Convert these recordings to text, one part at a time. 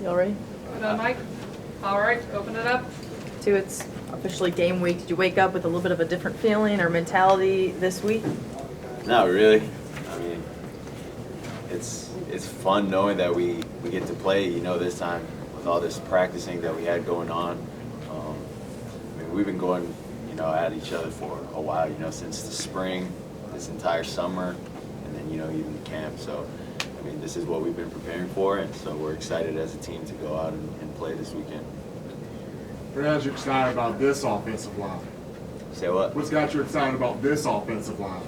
Y'all ready? Put on mic. All right, open it up. Two, it's officially game week. Did you wake up with a little bit of a different feeling or mentality this week? Not really. I mean, it's fun knowing that we get to play, this time with all this practicing that we had going on. I mean, we've been going, at each other for a while, since the spring, this entire summer, and then, even the camp. So, I mean, this is what we've been preparing for, and so we're excited as a team to go out and play this weekend. What got you excited about this offensive line? Say what? What's got you excited about this offensive line?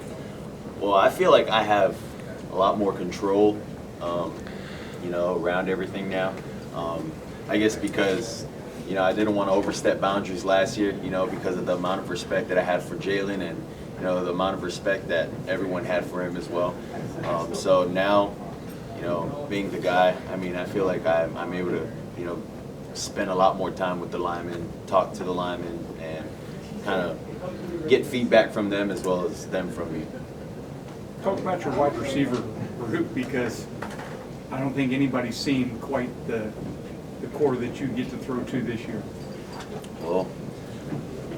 Well, I feel like I have a lot more control, around everything now. I guess because, I didn't want to overstep boundaries last year, because of the amount of respect that I had for Jalen and, the amount of respect that everyone had for him as well. So now, being the guy, I mean, I feel like I'm able to, spend a lot more time with the linemen, talk to the linemen, and kind of get feedback from them as well as them from me. Talk about your wide receiver group, because I don't think anybody's seen quite the core that you get to throw to this year. Well,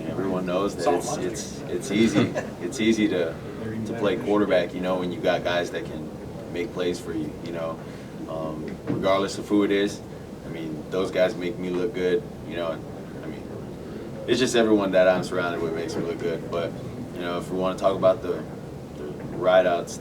everyone knows that it's easy. It's easy to play quarterback, when you got guys that can make plays for you, regardless of who it is. I mean, those guys make me look good, I mean, it's just everyone that I'm surrounded with makes me look good. But, if we want to talk about the rideouts,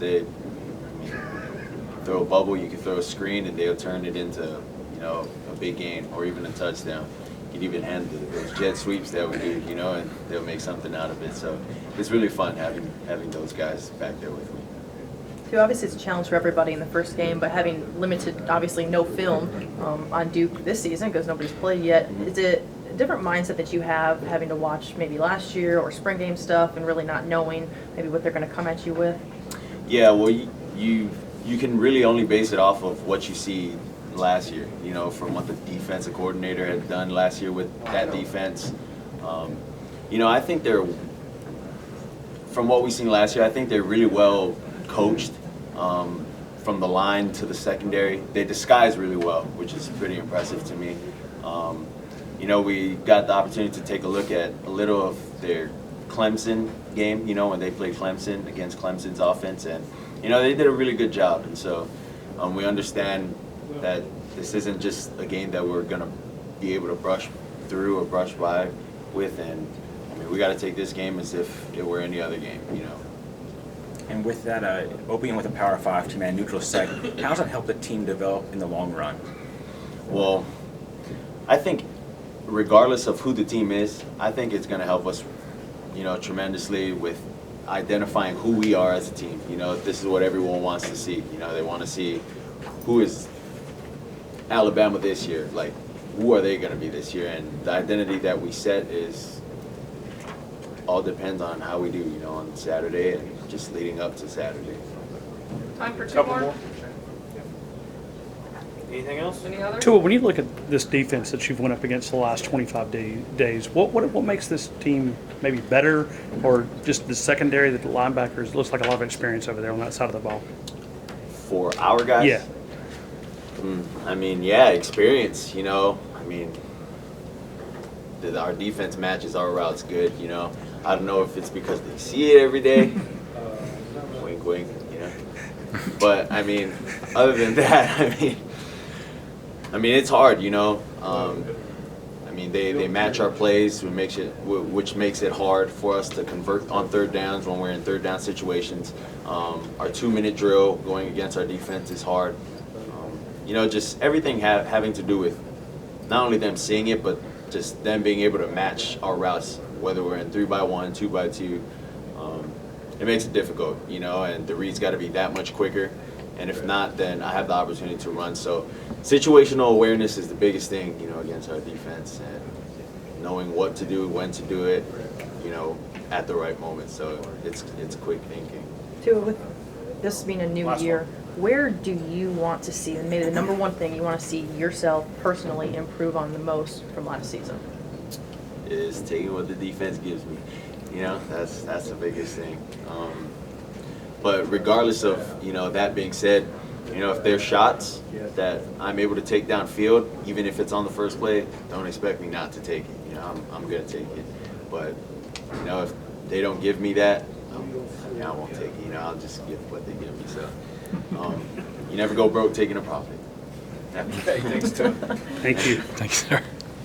throw a bubble, you can throw a screen, and they'll turn it into, a big gain or even a touchdown. You can even hand those jet sweeps that we do, and they'll make something out of it. So it's really fun having those guys back there with me. Two, obviously it's a challenge for everybody in the first game, but having limited, obviously no film on Duke this season because nobody's played yet, is it a different mindset that you have having to watch maybe last year or spring game stuff and really not knowing maybe what they're going to come at you with? Yeah, well, you can really only base it off of what you see last year, from what the defensive coordinator had done last year with that defense. I think from what we've seen last year, I think they're really well coached from the line to the secondary. They disguise really well, which is pretty impressive to me. We got the opportunity to take a look at a little of their Clemson game, when they played Clemson against Clemson's offense, and they did a really good job. And so we understand that this isn't just a game that we're going to be able to brush through or brush by with, and I mean, we got to take this game as if it were any other game, And with that opening with a Power 5 two-man neutral set, how does that help the team develop in the long run? Well, I think regardless of who the team is, I think it's going to help us, tremendously with identifying who we are as a team. This is what everyone wants to see. They want to see who is Alabama this year. Like, who are they going to be this year? And the identity that we set all depends on how we do, on Saturday and just leading up to Saturday. Time for two more. Anything else? Any other? Tua, when you look at this defense that you've went up against the last 25 days, what makes this team maybe better, or just the secondary, the linebackers? Looks like a lot of experience over there on that side of the ball. For our guys? Yeah. I mean, yeah, experience, I mean, our defense matches our routes good, I don't know if it's because they see it every day. Wink, wink, But, I mean, other than that, I mean, it's hard, I mean, they match our plays, which makes it hard for us to convert on third downs when we're in third down situations. Our 2-minute drill going against our defense is hard. Just everything having to do with not only them seeing it, but just them being able to match our routes, whether we're in 3x1, 2x2. It makes it difficult, and the read's got to be that much quicker. And if not, then I have the opportunity to run. So situational awareness is the biggest thing, against our defense, and knowing what to do, when to do it, at the right moment. So it's quick thinking. Tua, with this being a new year, where do you want to see, and maybe the number one thing you want to see yourself personally improve on the most from last season? Is taking what the defense gives me. That's the biggest thing. But regardless of, that being said, you know, if there's shots that I'm able to take downfield, even if it's on the first play, don't expect me not to take it. You know, I'm going to take it. But, you know, if they don't give me that, I won't take it. You know, I'll just give what they give me. So, you never go broke taking a profit. Okay, thanks, Tua. Thank you. Thanks, sir.